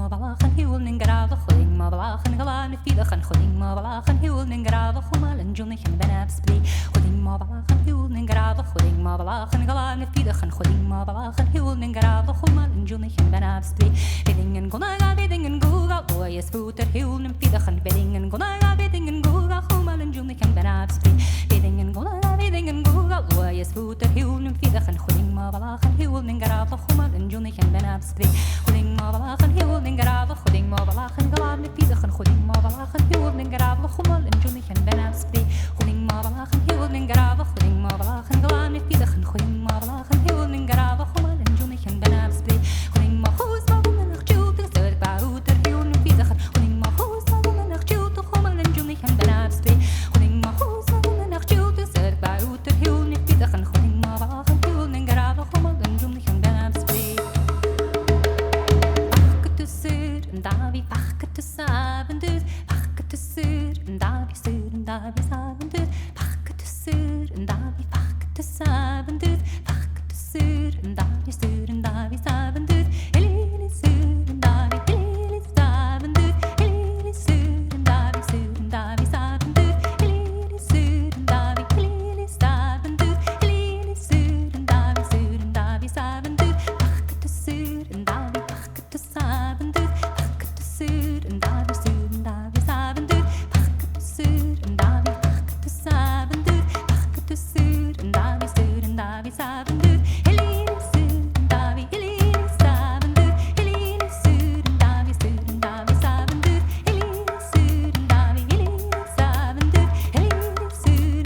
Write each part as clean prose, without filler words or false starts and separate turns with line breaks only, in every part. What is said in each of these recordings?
ma balach an hiúil nin grabh chuing ma balach an galáin fiadach an chuing ma balach an hiúil nin grabh chumal an dúnich an benab sprí chuing ma balach an hiúil nin grabh chuing ma balach an galáin fiadach an chuing ma balach an hiúil nin grabh chumal an dúnich an benab sprí bedingen gonaga bedingen goga oy is footer hiúil nin fiadach an bedingen gonaga bedingen goga chumal an dúnich an benab sprí bedingen gonaga bedingen goga oy is footer hiúil nin fiadach an chuing ma balach an hiúil nin grabh chumal an dúnich an benab sprí chuing ma balach an hiúil nin grabh chuing ma balach an galáin fiadach an chuing ma balach an hiúil nin grabh chumal an dúnich an benab sprí chuing ma balach an hiúil nin grabh chuing ma balach an galáin fiadach an chuing ma balach an hiúil nin grabh chumal an dúnich an benab sprí chuing ma chós ma nach jút ser bauter hiúil nin fiadach an chuing ma chós ma nach jút chumal an dúnich an benab sprí chuing ma chós ma nach jút ser bauter hiúil nin fiadach an chuing ma balach an hiúil nin grabh chumal an dúnich an benab sprí Davi pakket te sabendut, pakket te sur, en davi sur, en davi sabendut, pakket te sur, en davi pakket te sabendut, pakket te sur, en davi sur, en davi sabendut, elili sur, en davi sabendut, elili sur, en davi sabendut, elili sur, en davi sabendut, elili sur, en davi sabendut, pakket te sur, en davi pakket te sabendut. En davi sur, en davi sabendut, pakket te sur, en davi pakket te sabendut, pakket te sur, en davi sur, en davi sabendut, elili sur, en davi sabendut, elili sur, en davi sabendut, elili sur, en davi sabendut, elili sur,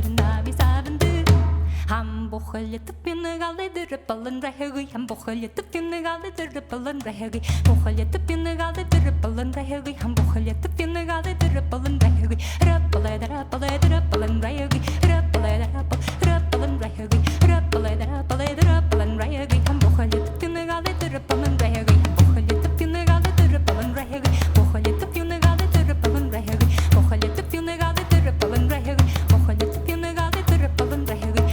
en davi sabendut. Ham bochel te pinne galle de rippelen rehegi, ham bochel te pinne galle de rippelen rehegi, bochel te pinne galle de rippelen rehegi, ham bochel te pinne galle de rippelen rehegi, rippele de rippelen rehegi, rippele de rippelen rehegi, rippele de rippelen rehegi, ham bochel te pinne galle de rippelen rehegi, bochel te pinne galle de rippelen rehegi, bochel te pinne galle de rippelen rehegi, bochel te pinne galle de rippelen rehegi, bochel te pinne galle de rippelen rehegi.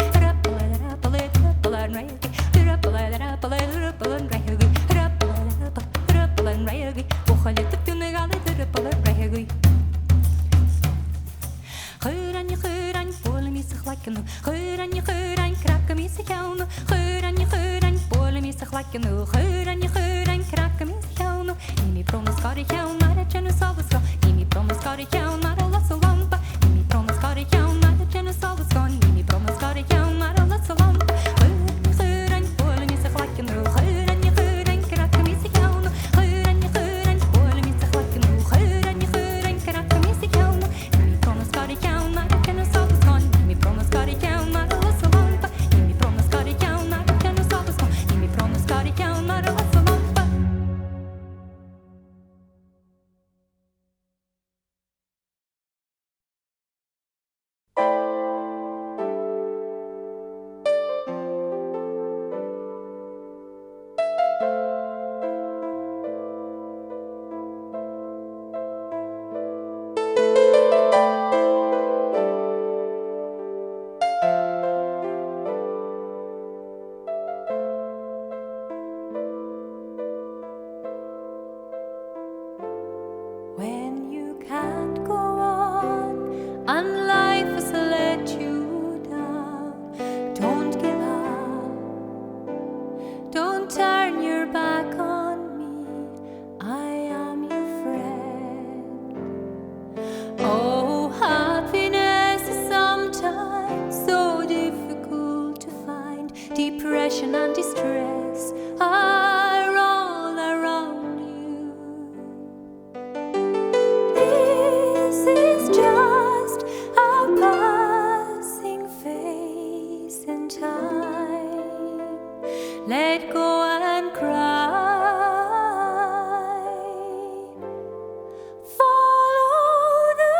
Depression and distress are all around you. This is just a passing phase in time. Let go and cry. Follow the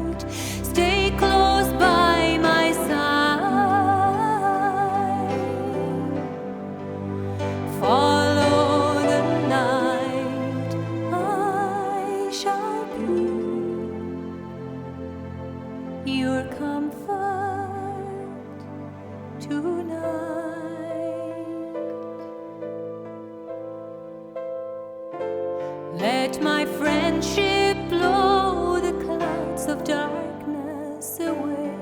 light. Stay close by my side. Follow the night. I shall be your comfort tonight. let my friendship blow the clouds of darkness away.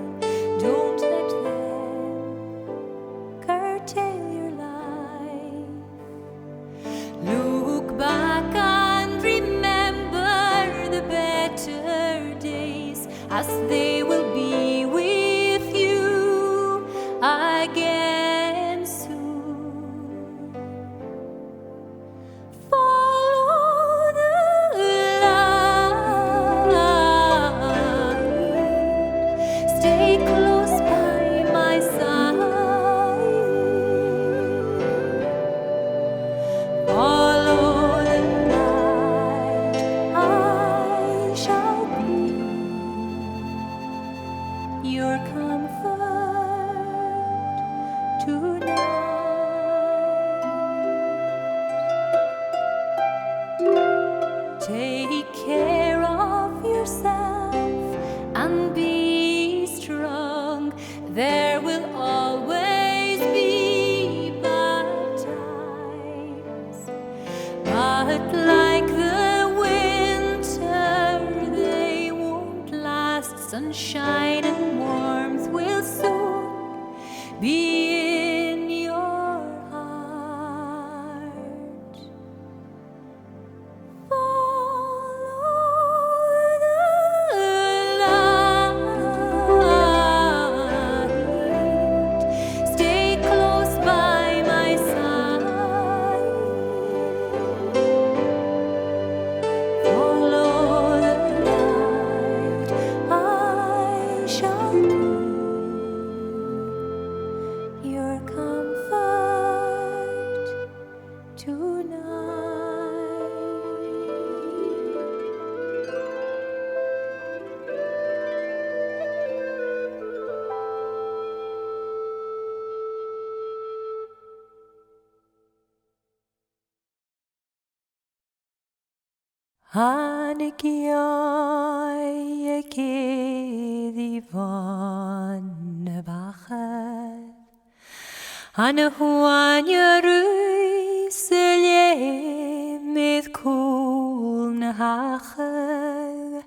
Don't let them curtail your life. Look back and remember the better days, as they will be with you again soon. Follow the light, stay close by my side. Follow the light, I shall be your comfort tonight. Take care of yourself and be strong. There will always be bad times, but like the winter, they won't last. Sunshine and warmth will soon be in your heart. Follow the light, stay close by my side. Follow the light, I shall be your comfort tonight. Hanigay divan bachet, Anahuanya rusele mit kul nache,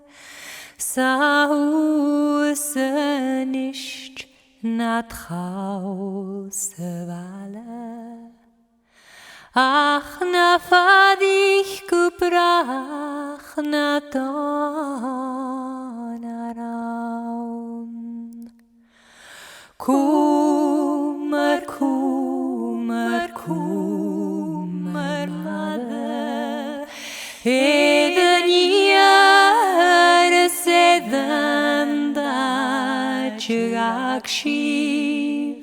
Sauce nicht nat Haus wale. Ach na fadich gebrach na donaraun. Kummer, kummer, kummer mother, eden years eden da jagshib,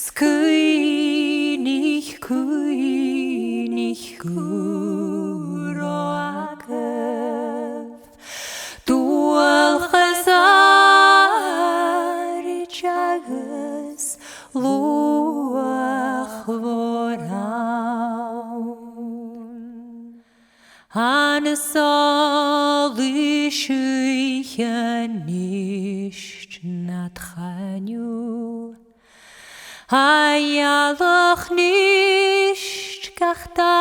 skuinig kuroakev, dual chazari jagas luach voraun. Anesalishuya nicht natchanyu, Hayalach nicht gachta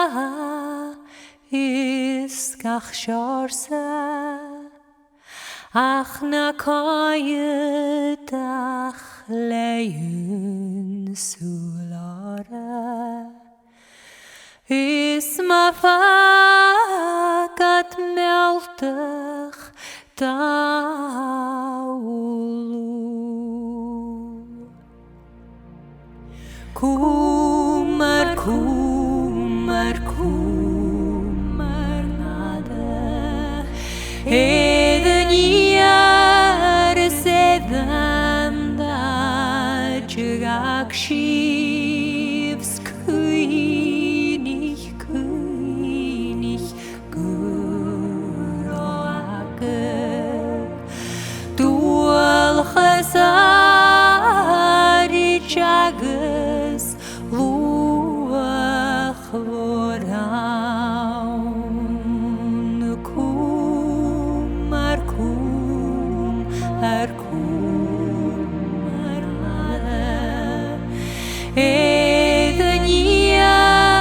is gach shorsa, ach na koyedach leun sulara, is ma fakat meltach taulu. Kummer, kummer, kummer nade, eden years eden da jagshib, skuinig guroakev, dual chazari jagas luach voraun. Kummer, kummer, kummer eden years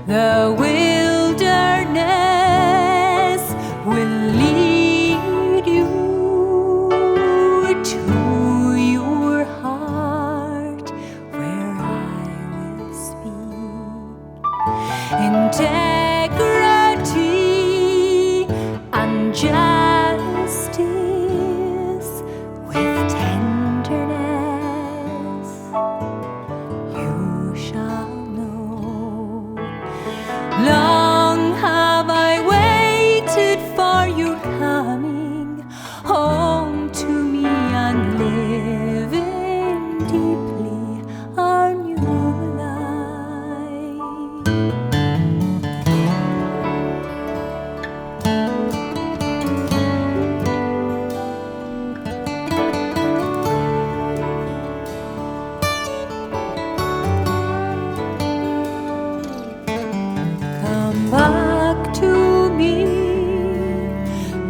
The wilderness will lead you to your heart, where I will speak integrity and justice with tenderness. You shall know. Long have I waited for your coming home to me and living deeply our new life. Come back to me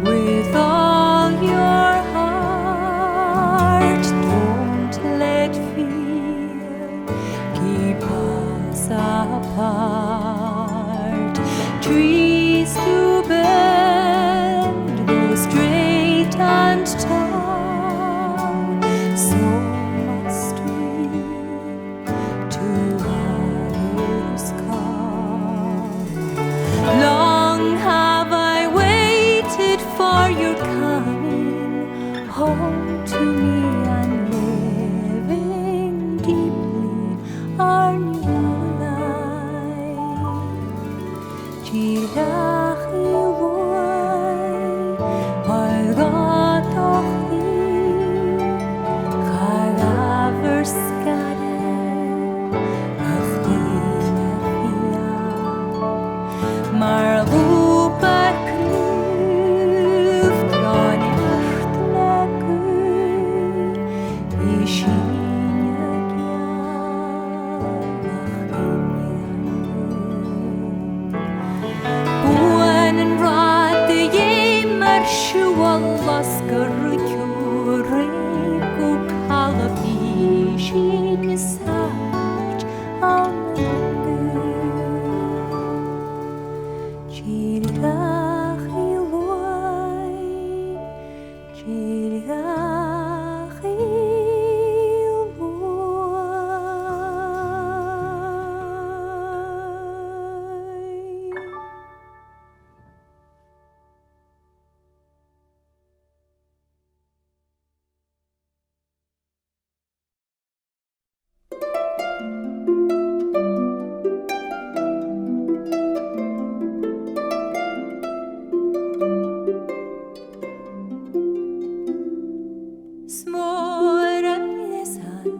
with all your heart. Don't let fear keep us apart. Trees to bend, go straight and tall. So must we to others call. Long have I waited for your coming home to me and living deeply our new life. Chirach Eloi, Olgot Ochli, Chalaver Skade, Maar loper knuft dran echt lekker I skinnet Boen en rate jemer sjuallas gerkjurik og kalapi skinnet sagt Chirach Eloi, Chirach Eloi.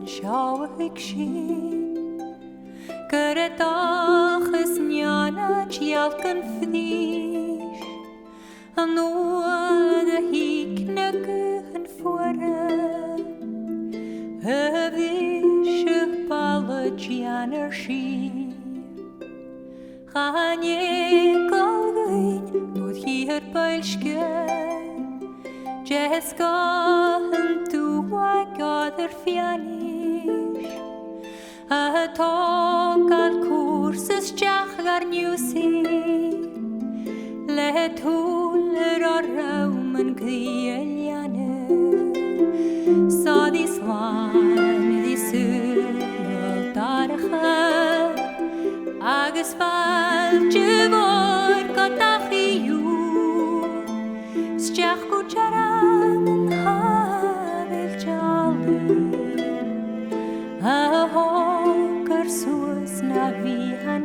Sjauwig shin Geretach is njana tjalken vdish An de hikne guhen fore Hevische balle tjaner shi Chanje galgein Nod hier beilske Jeska en tu a gader fiani A tog al cursus jach gar newsi Le tuller a raumen grieliane Sa di swan di sul darcha Agus falche vor katachiu Sjach kucharan havel jali A hokar sus na vi han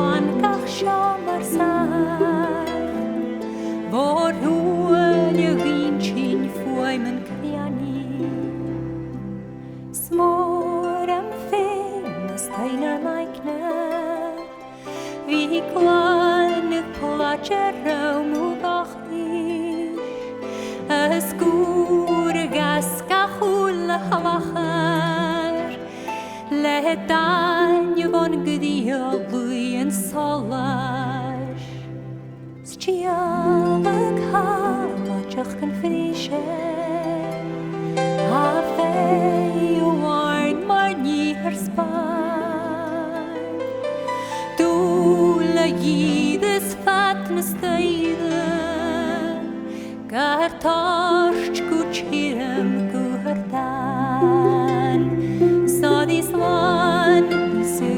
one gach shamar sai vor huan je rinchin foi men kriani smor am finnas taina maikna vi klan placer mu gachir as gur gas kahul havachar letan je von gdia luien solar stialag halachach kan frische ha fe warn marni her spy tu la gides fatnes taida gartash kuchirem kuhartan so this one su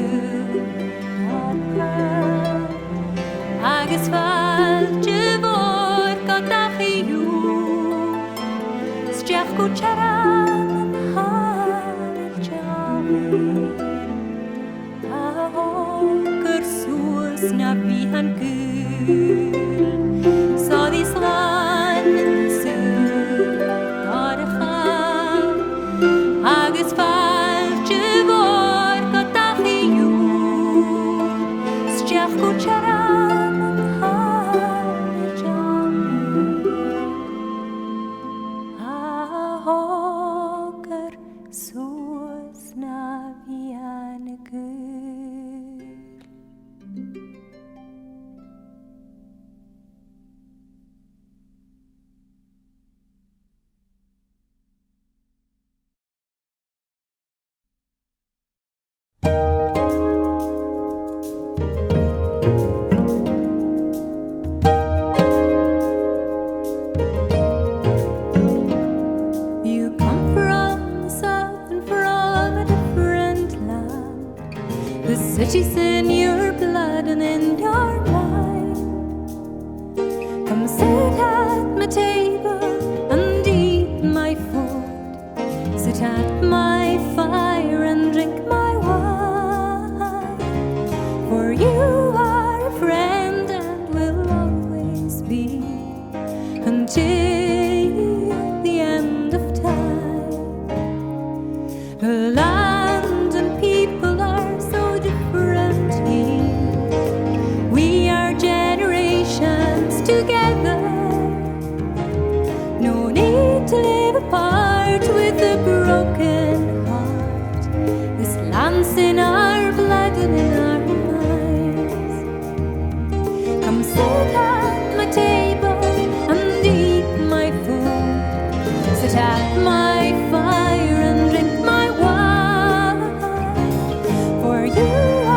agus fal jevor katahiu stjach kucharam har jami na vihan kul so this one su taracham agus fal jevor katahiu stjach kucharam hajami ahoker sus na vihan kul. Cities in your blood and in your mind. Come sit at my table and eat my food. Sit at my fire and drink my wine. For you are a friend and will always be until the end of time. The land and people are so different here. We are generations together. No need to live apart with a broken heart. This land's in our blood and in our minds. Come sit at my table and eat my food. Sit at my fire and drink my wine. For you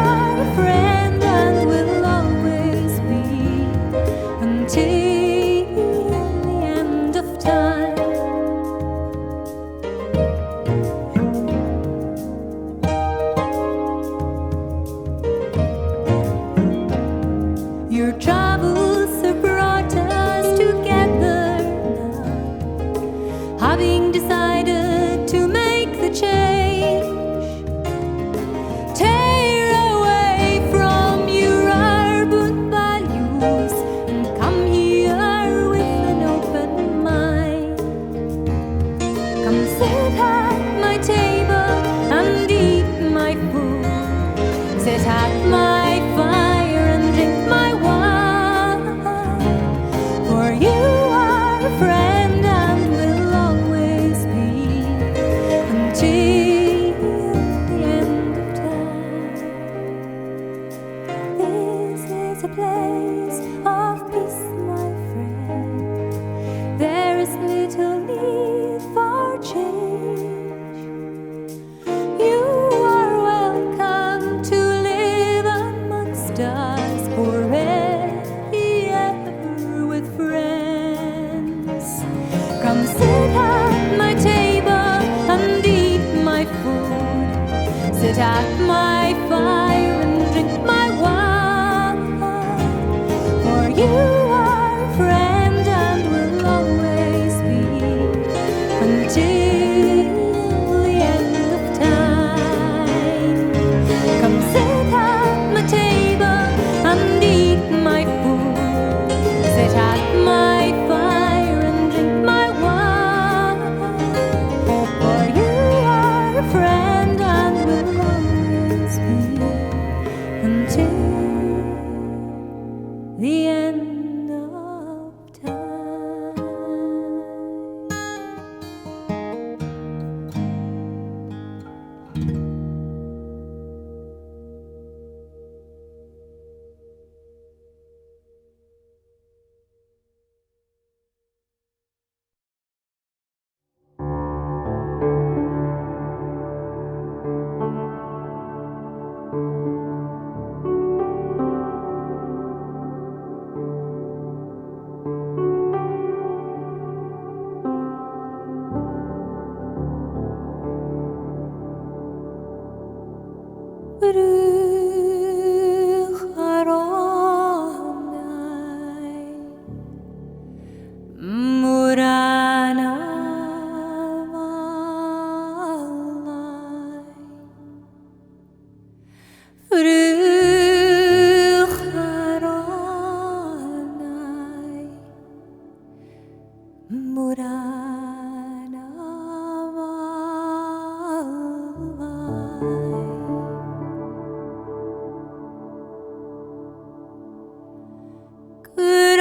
are a friend and will always be until the end of time. Your travels have brought us together now, having decided to make the change. Tear away from your urban values and come here with an open mind. Come sit at my table and eat my food. Sit at my fire and drink my wine. For you are a friend and will always be until the end of time. This is a place of peace, my friend. There is little need for change. You are welcome to live amongst us forever with friends. Come sit at my table and eat my food. Sit at my fire and drink my wine.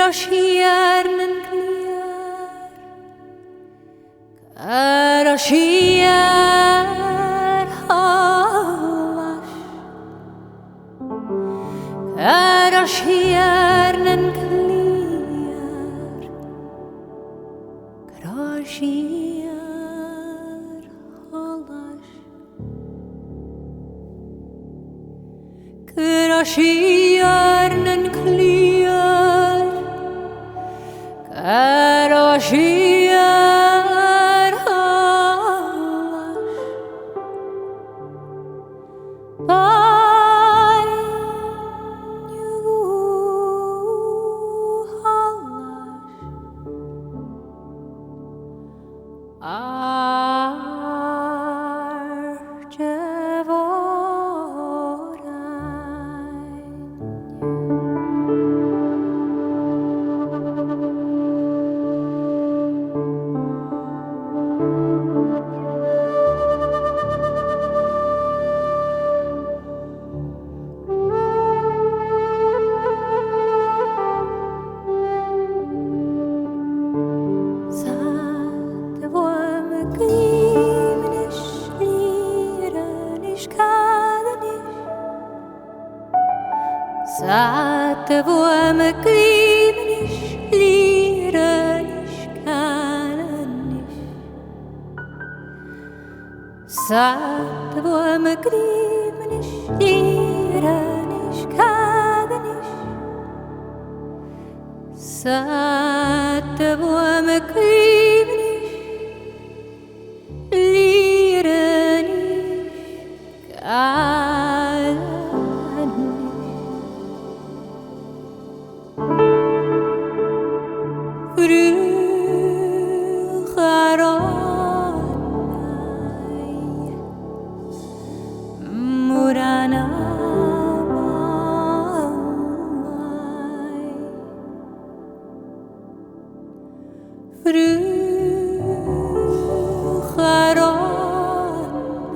Krasjärnen kliar, krasjär hallas. Krasjärnen kliar, krasjär hallas. Krasjärnen kliar, krasjär hallas. Banju hallas. Satte hvor me krimen is, lieren is, kanen is. Satte hvor me krimen is, lieren is, kanen is. Satte hvor me krimen is, lieren is, kanen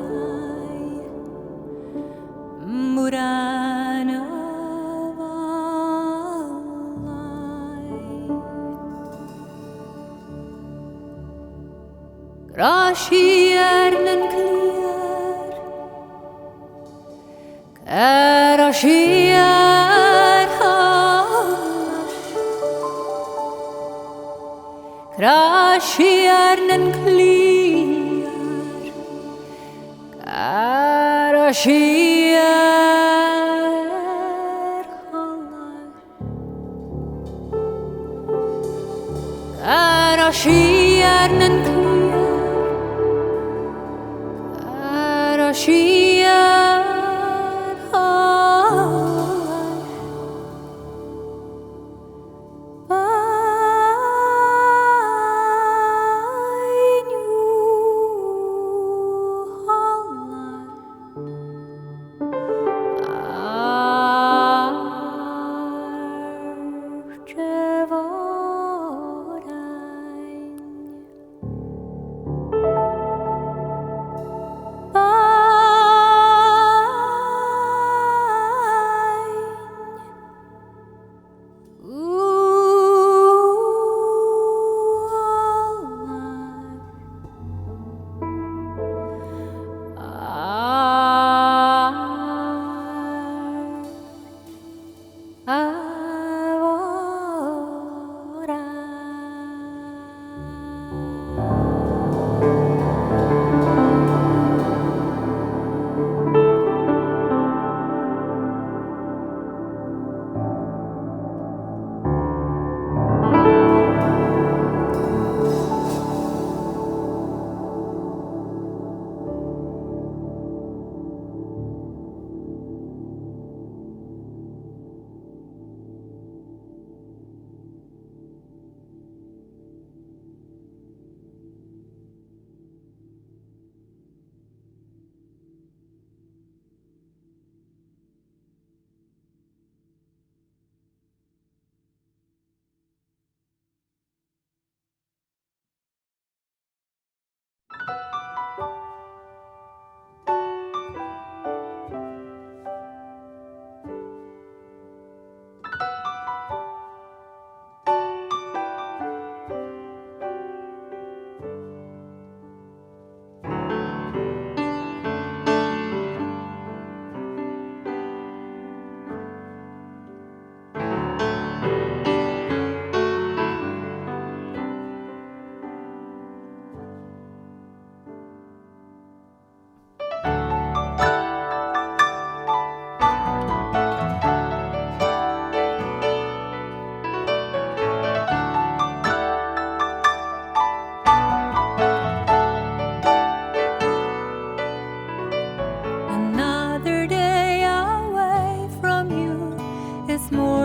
is. Krasjärnen kliar, krasjär hallas. Krasjärnen kliar, krasjär hallas. Krasjärnen kliar, krasjär hallas. Banju hallas. Arjevorain.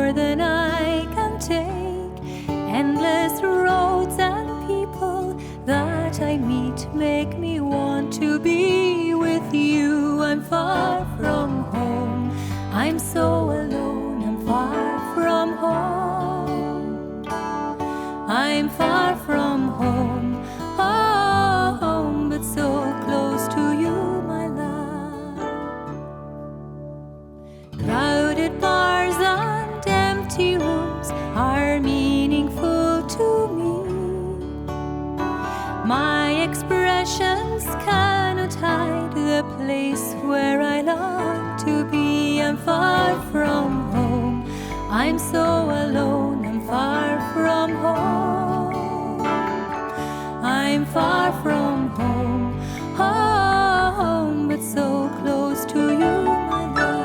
more than I can take. Endless roads and people that I meet make me want to be with you. I'm far from home, I'm so alone, I'm far from home. I'm far from home, oh, home, but so close to you, my love. Crowded bars and empty rooms are meaningful to me. My expressions cannot hide the place where I long to be. I'm far from home, I'm so alone, I'm far from home. I'm far from home, oh, home, but so close to you, my love.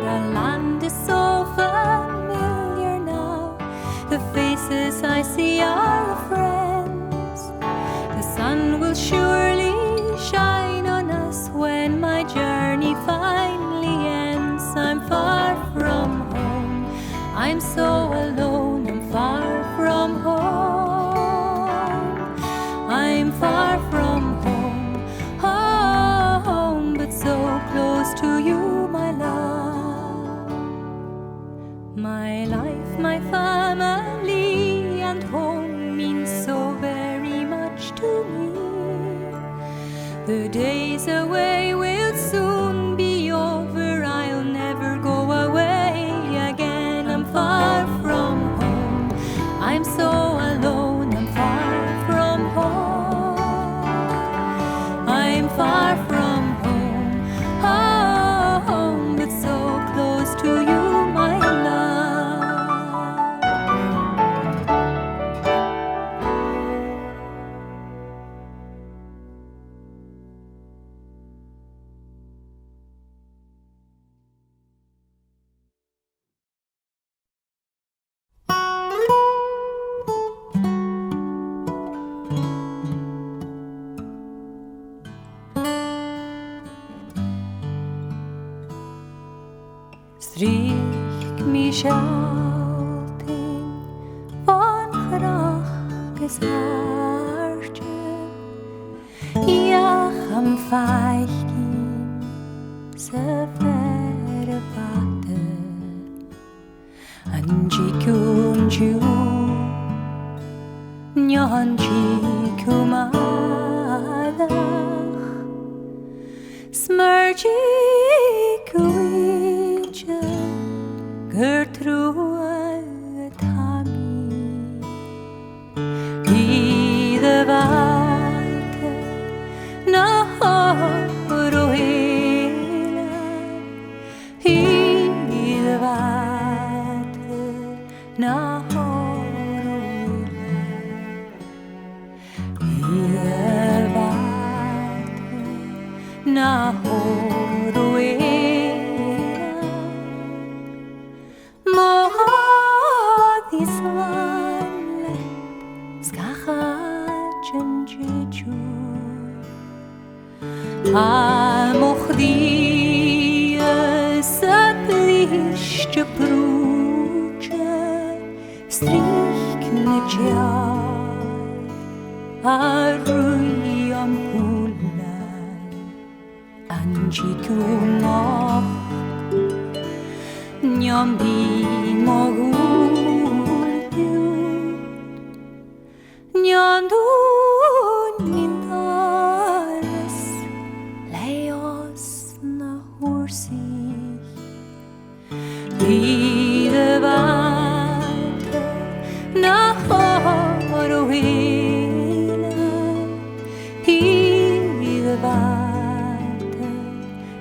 The land is so familiar now, the faces I see are friends. The sun will surely shine on us when my journey finally ends. I'm far from home, I'm so alone, I'm far from home. I'm far from home, oh, home, but so close to you, my love. My life, my family and home means so very much to me. The days away will soon be over, I'll never go away again. I'm far from home, I'm so alone, I'm far from home. I'm far from home, oh, home, but so close to you, my love. Stryk mich allting van graag hartje. Ja, am feichtin se verre vate. Anjikunju, nyanjikumada. Smurjikuija, Gertrude-tami. Idevate na horoela. Idevate na horoela. Idevate na horoela. Mohadis vanle skachachen jichu. Amochdi saplishche pruche. Stryk mit jai arui am pulai. Anjikumach Nyambi mogul Nyandun mindares Leos na hursi Lidevate na horoela Lidevate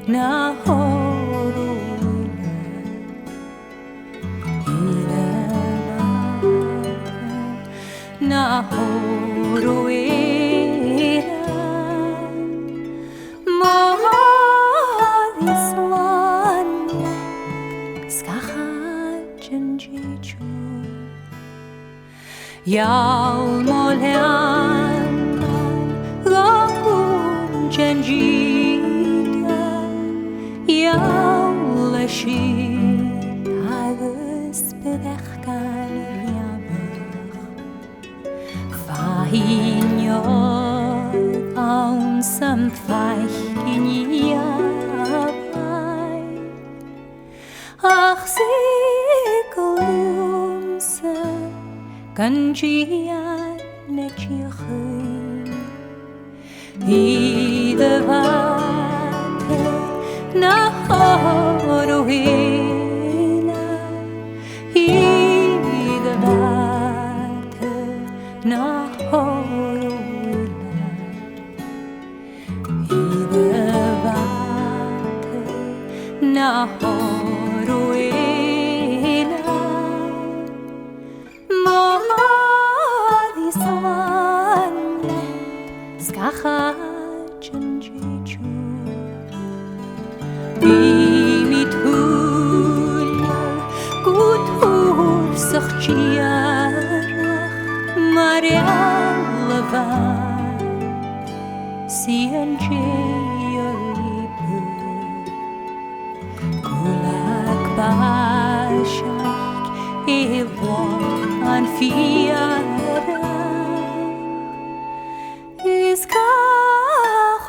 na horoela Na horoela Mohadis vanle skachachen jichu. Yau molean Gakun Genjita Yau Lashit Agus Bedechkan Yabach Fahin Yod Aun Sam Feich in Yabai Ach Sikulumse Kanjian Netjichin Ide Vate Na Horohina Ide Vate Na Horohina Ide Vate Na Horohina Skachachan jichu Bimitulia Gutur Sachchiarach Marialava Sianjayaribu Kulak Bashak Ewan Fiara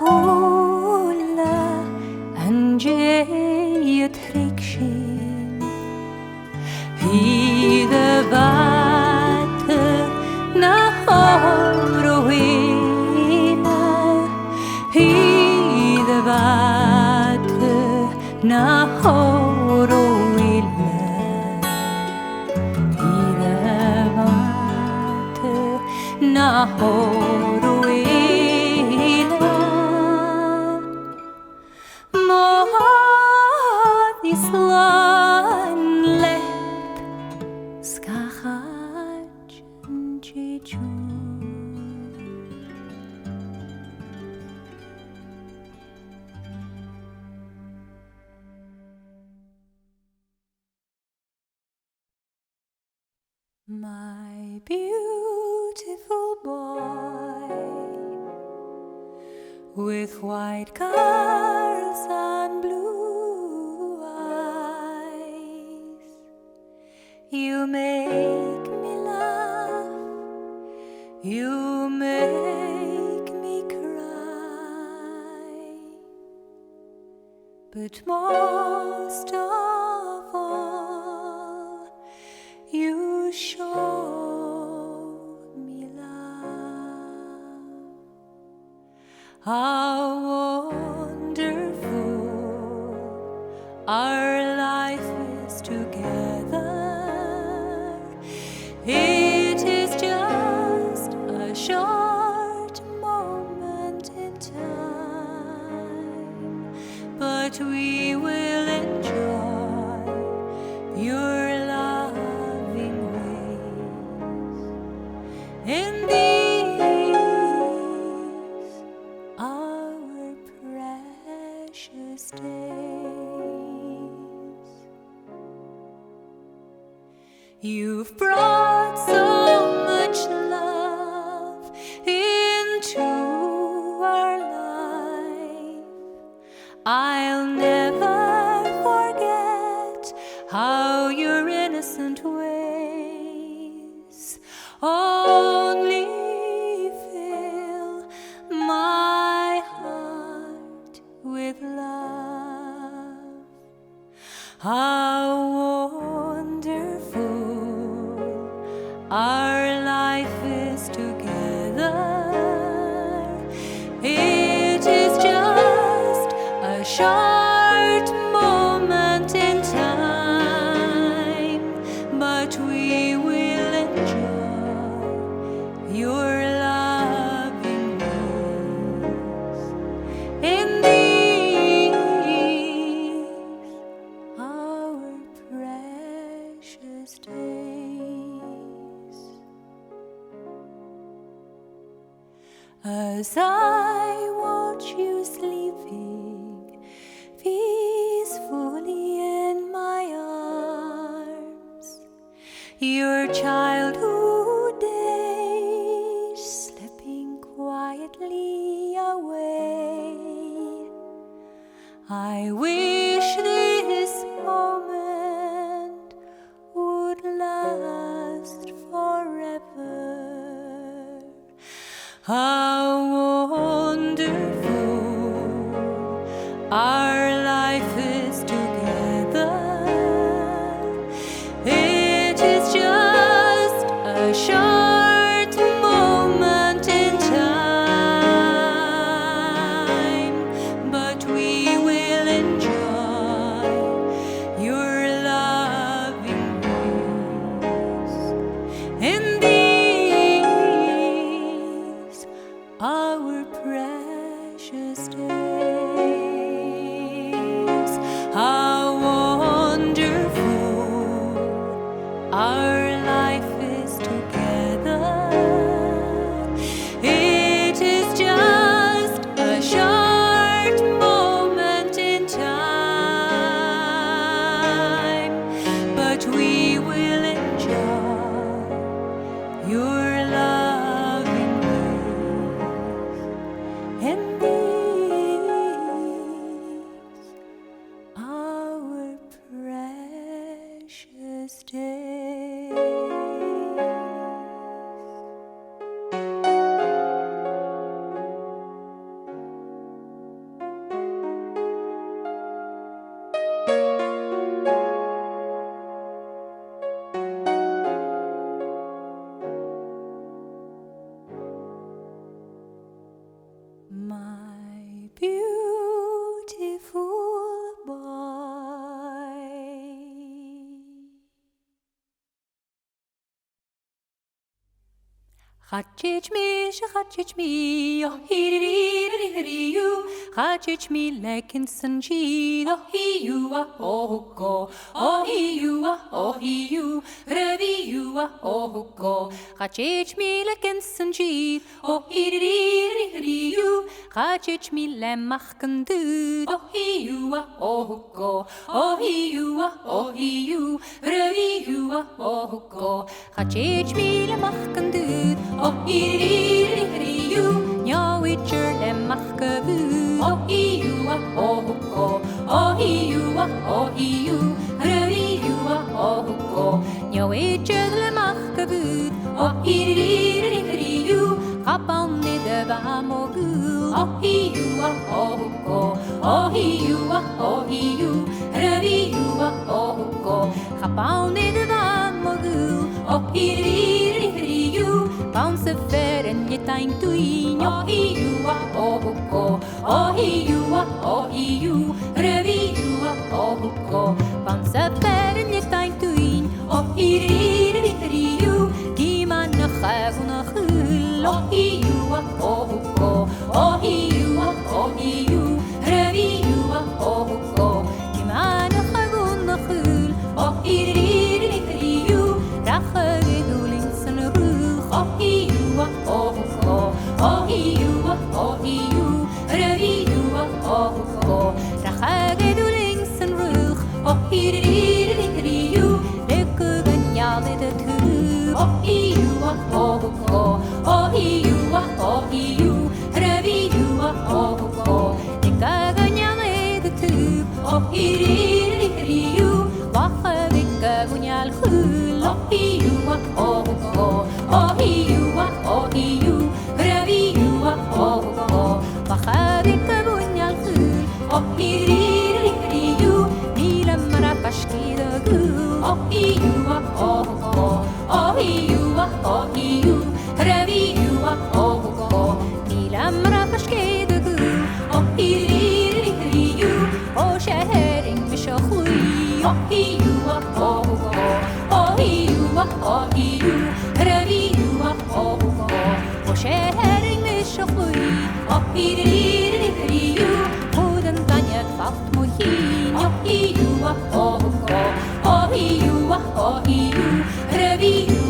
Iskahula Anjayat Rikshin Hide Vate Nahorohina Hide Vate Nahorohina Hide Vate Nahorohina My beautiful boy with white curls and blue eyes, you make me laugh, you make me cry, but most of all you show me love. How wonderful our life is together. It is just a short moment in time, but we will enjoy your loving ways in these our precious days. You've brought so much love into our life. I'll never forget how your innocent ways only fill my heart with love. How wonderful our life is together. It is just a short moment in time, but we will enjoy your loving ways in these our precious days. As I watch you sleeping peacefully in my arms, your childhood How wonderful our life is together. It is just a short moment in time, but we will enjoy your loving grace in these our precious days. How wonderful our life is together. It is just a short moment in time, but we will enjoy your loving grace in these our precious days. My beautiful boy, Chachich me, oh hee you, Chachich me like in Sanjid, oh he you, oh go, oh he you, Ravi you, oh go, Chachich me like in Sanjid, oh hee you, Chachich me le machkandu, oh he you, oh go, oh he you, Ravi you, oh go, Chachich me le machkandu. Oh, you, no, it's your lemachkabu. Oh, you, Ravi, you, no, it's your lemachkabu. Oh, you, Kapon de Bamogu. Oh, you, Ravi, you, Kapon de Bamogu. Oh, you. Bounce a fair and yet I'm doing. Oh, you, Ravi, you, bounce a fair and yet I'm doing. Oh, you, Giman a Havana Hul. Oh, you, Ravi, you, Giman a Havana Hul. Oh, you, Rachavidulings and Oh, you, Ravi, you, Rachagedulings and Ruch, oh, you, Lekuganyale the two, oh, you, Ravi, you, Lekaganyale the two, oh, you, Wachavikagunyal Hul, oh, you, Ravi, you, Wachadikabunyal Hul, oh, you, Nilam Rapashkida Gul, oh, you, Ravi, you, Nilam Rapashkida Gul, oh, you, Sharing Mishahui, oh, you, Ravi, you, Sharing Mishahui, oh, you, Wooden Danyak Fat Mohin, oh, you, Ravi, you,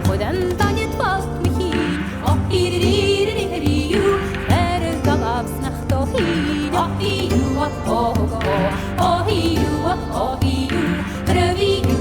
Wooden Danyak Fat Mohin, oh, you, Ergabs Nachtohin, oh, you, Ravi, you, Ravi, you,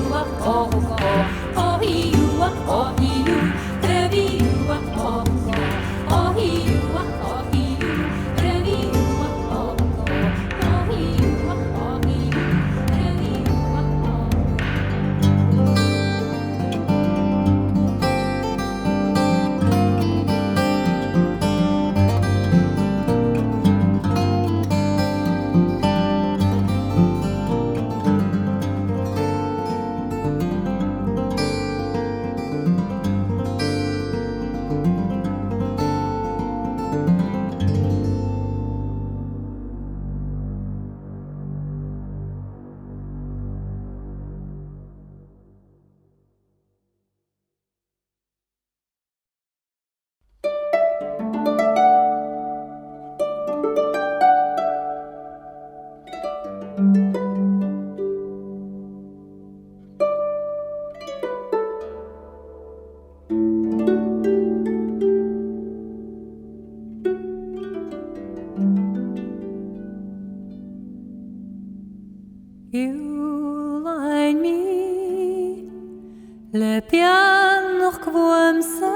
pian noch gwamsa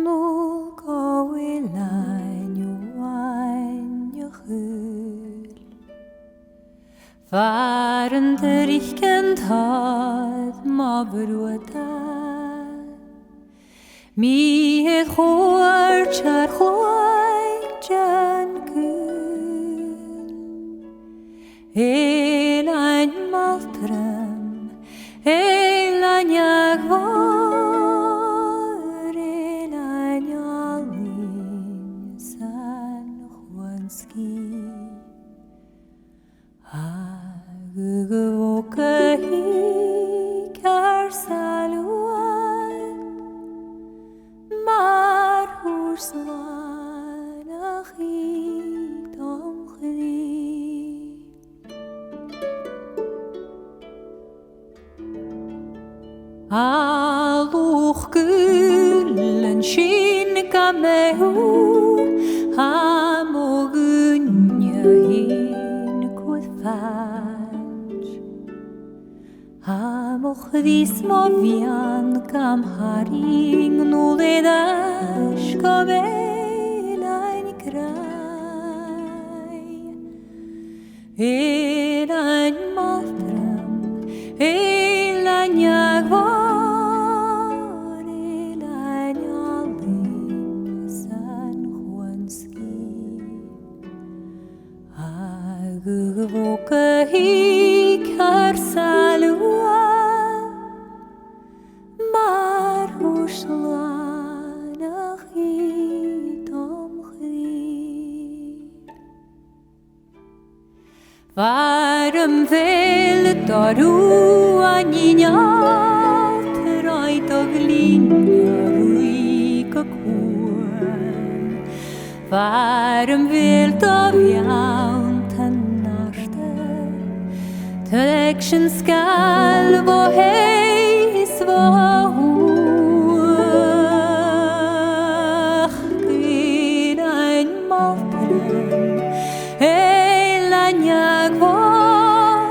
no go elain you wine you hul waren der ich kent hat ma bruata mi het khor char khoy jan kul elain maltram elain yagvar elain yalin san khwanski Gugvokahi karsaluat Mar hurslan achit omchri Aluch gullen shin kamehu Hamogunya hin kudfach Hamoch dis movian kam haring nuledash kabelain krai Elain maltram elain yagvar elain yalin san khwanski Agvokahi karsalua Mar hurslan achit omchri Varm vel daru aninjalt Reit og linja ruika kuan Varm vel davjan tennarte Telection skal vo heis vo huach Girain maltren Elain yagvar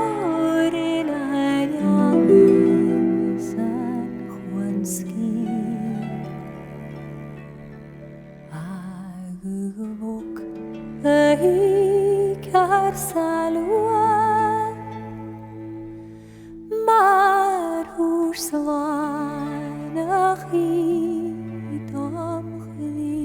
Elain yalin san khwanski Agvok ahi karsaluat Mar hurslan achit omchri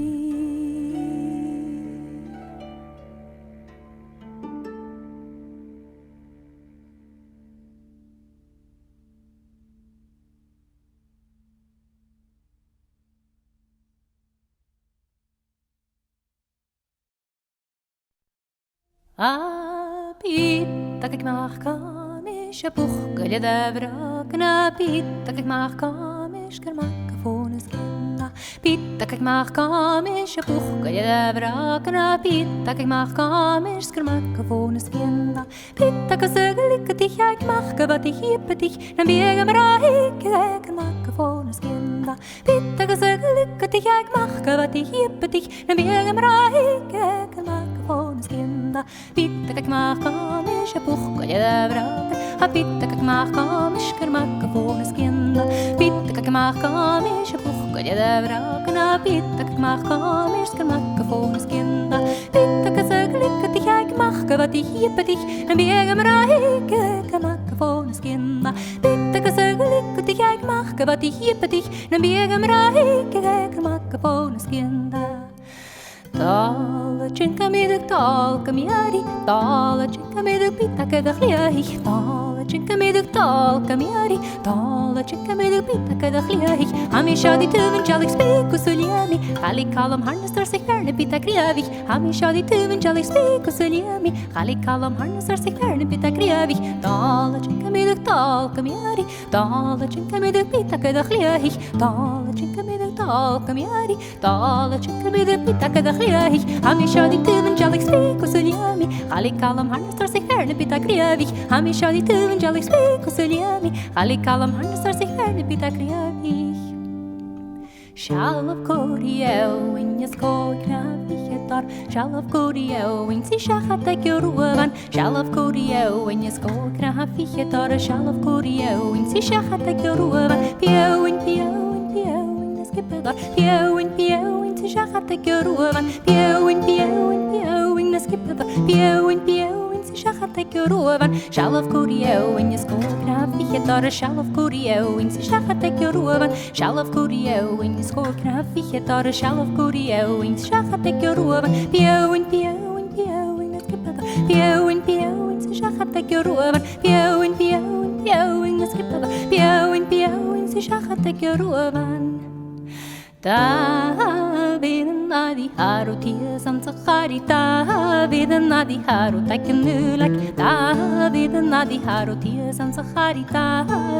Apit, tak ik mag kamish a buch galeda vrakna Pit, tak ik mag kamish kermak fones kinda Pit, tak ik mag kamish a buch galeda vrakna Pit, tak ik mag kamish kermak fones kinda Pit, tak a sögelik dich ik mag wat ich hippe dich na bega mraik kermak fones kinda Pit, tak a sögelik dich ik mag wat ich hippe dich na bega mraik kermak fones kinda Pit, tak ik mag kamish a buch galeda vrakna Pit, tak ik mag kamish kermak fones kinda Pit, tak ik mag kamish a buch galeda vrakna Pit, tak ik mag kamish kermak fones kinda Pit, tak a sögelik dich ik mag wat ich hippe dich na bega mraik kermak fones kinda Pit, tak a sögelik dich ik mag wat ich hippe dich na bega mraik kermak fones kinda Tala chinka miduk talka miari Tala chinka miduk pitaka dakhliahich Tala chinka miduk talka miari Tala chinka miduk pitaka dakhliahich Hamisha di tuven jalik spiku suliami Khali kalam harnestar sich verne pitakriavich Hamisha di tuven jalik spiku suliami Khali kalam harnestar sich verne pitakriavich Tala chinka miduk talka miari Tala chinka miduk pitaka dakhliahich Tala chinka miduk talka miari Tala chinka miduk pitaka dakhliahich Hamisha di tuven jalik spiku suliami Khali kalam harnestar sich verne pitakriavich Hamisha di tuven jalik spiku suliami Khali kalam harnestar sich verne pitakriavich Shallow Corio in your score, Shallow Corio in Sishaka take your woman, Shallow Corio in your score, Crafiator, Shallow Corio in Sishaka take your woman, Pio in the skipper, Pio in Sishaka take your woman, Pio in the skipper, Pio in Sishaka take your woman, Shallow Corio in your score, Crafiator, Shallow Corio in Sishaka take your woman, Shallow Corio in your score, Crafiator, Shallow Corio in Sishaka take your woman, Pio in the skipper, Pio in Sishaka take your woman, Pio in the skipper, Pio in Sishaka take your woman. David Nadi Haru tears and Sahari, David Nadi Haru take a new like David Nadi Haru tears and Sahari,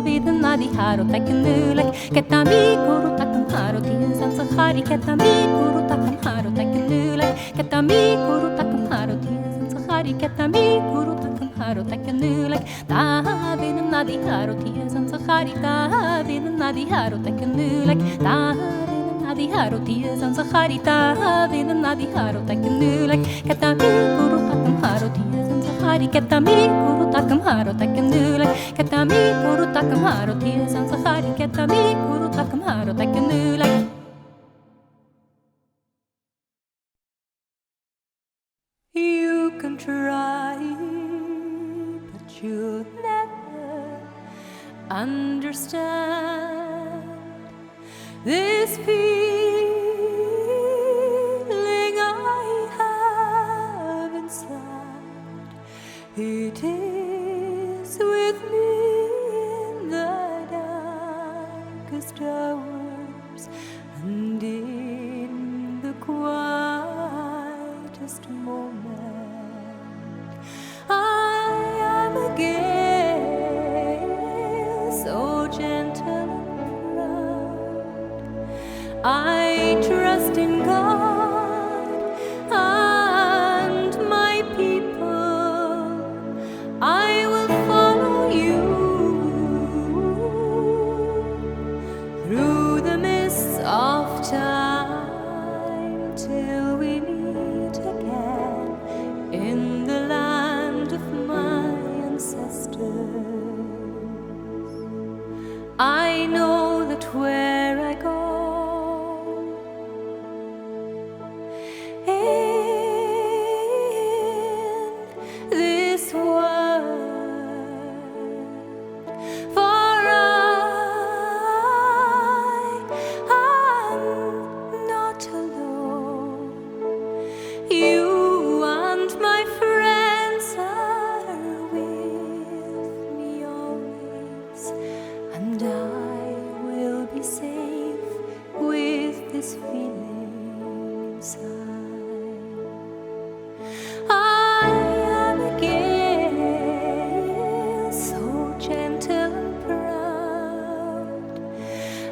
David Nadi Haru take a new like Ketami Guru Takam Haru tears and Sahari, Ketami Guru Takam Haru take a new like Ketami Guru Takam Haru tears and Sahari, Ketami Guru Takam Haru take a new like David Nadi Haru tears and Sahari, David Nadi Haru take a new like Nadi Haru tears and Sahari, David Nadi Haru take a new like Ketami Guru Takam Haru tears and Sahari, Ketami Guru Takam Haru take a new like Ketami Guru Takam Haru tears and Sahari, Ketami Guru Takam Haru take a new like. You can try, but you'll never understand this feeling I have inside. It is with me in the darkest hours and in the quietest moment. I am again so gentle. I trust in God and my people. I will follow you through the mists of time till we meet again in the land of my ancestors. I know that where I go,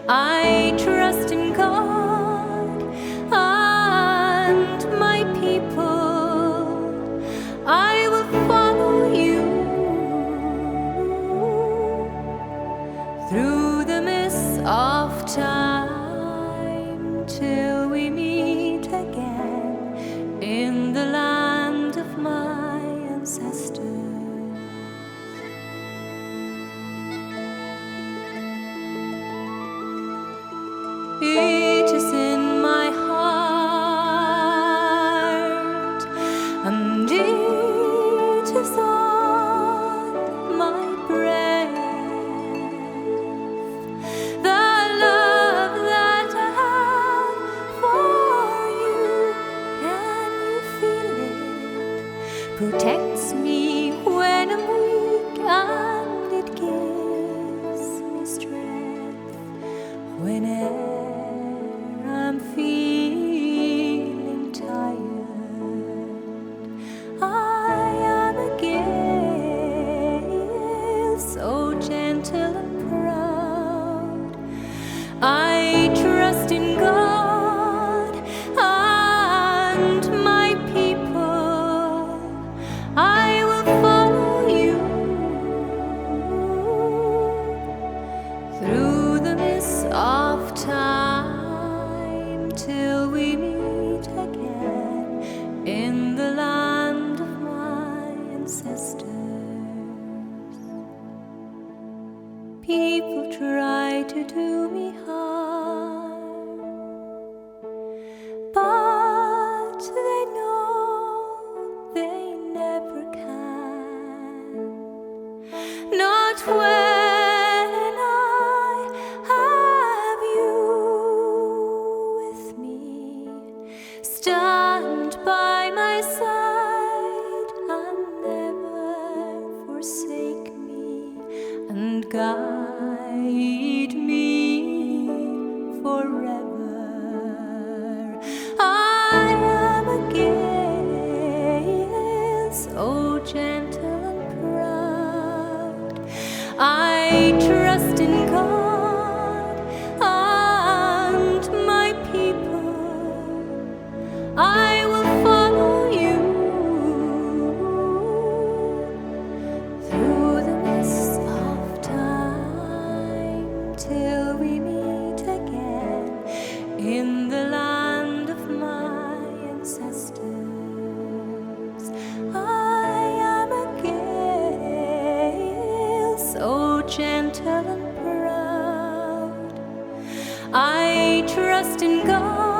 I trust in God and my people. I will follow you through the mists of time till we meet again in the land of my ancestors. It is in my heart and it is on my breath. The love that I have for you, can you feel it? Protects me when I'm weak and it gives me strength whenever I'm feeling tired. I am again so gentle and proud. I trust in God and my people. I will follow you through the mists of time till we meet again in the land of my ancestors. People try to do me harm, but they know they never can. Not when I have you with me. Stand by my side and never forsake me, and guide me forever. I am a gale, so gentle and proud. I trust in God and my people. I will follow you through the mists of time till we meet again in the land of my ancestors. I am a gale, so gentle and proud. I trust in God